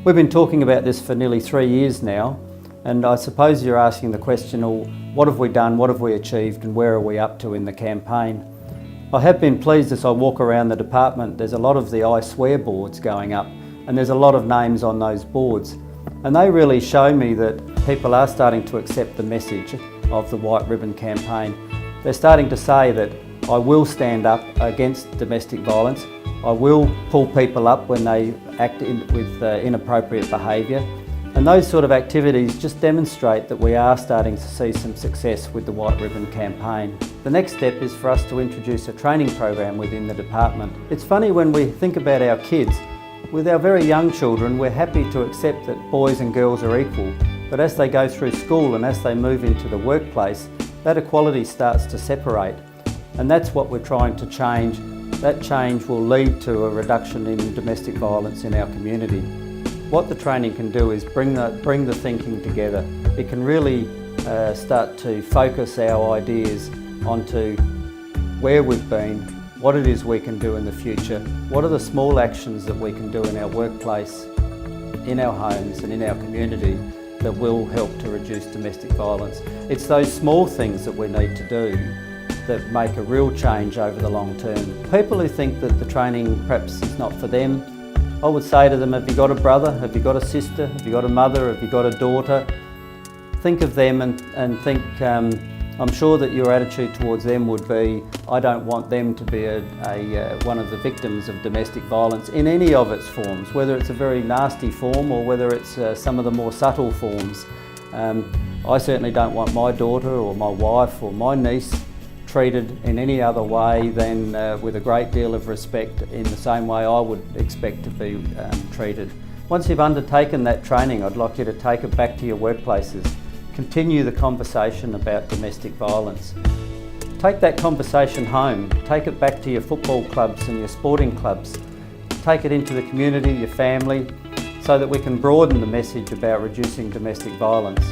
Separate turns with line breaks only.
We've been talking about this for nearly 3 years now, and I suppose you're asking the question, well, what have we done, what have we achieved, and where are we up to in the campaign? I have been pleased as I walk around the department. There's a lot of the I swear boards going up, and there's a lot of names on those boards. And they really show me that people are starting to accept the message of the White Ribbon campaign. They're starting to say that I will stand up against domestic violence. I will pull people up when they act with inappropriate behaviour. And those sort of activities just demonstrate that we are starting to see some success with the White Ribbon campaign. The next step is for us to introduce a training program within the department. It's funny when we think about our kids. With our very young children, we're happy to accept that boys and girls are equal. But as they go through school and as they move into the workplace, that equality starts to separate. And that's what we're trying to change. That change will lead to a reduction in domestic violence in our community. What the training can do is bring the thinking together. It can really start to focus our ideas onto where we've been, what it is we can do in the future, what are the small actions that we can do in our workplace, in our homes and in our community that will help to reduce domestic violence. It's those small things that we need to do that make a real change over the long term. People who think that the training perhaps is not for them, I would say to them, have you got a brother, have you got a sister, have you got a mother, have you got a daughter? Think of them and think, I'm sure that your attitude towards them would be, I don't want them to be one of the victims of domestic violence in any of its forms, whether it's a very nasty form or whether it's some of the more subtle forms. I certainly don't want my daughter or my wife or my niece treated in any other way than with a great deal of respect, in the same way I would expect to be treated. Once you've undertaken that training, I'd like you to take it back to your workplaces. Continue the conversation about domestic violence. Take that conversation home. Take it back to your football clubs and your sporting clubs. Take it into the community, your family, so that we can broaden the message about reducing domestic violence.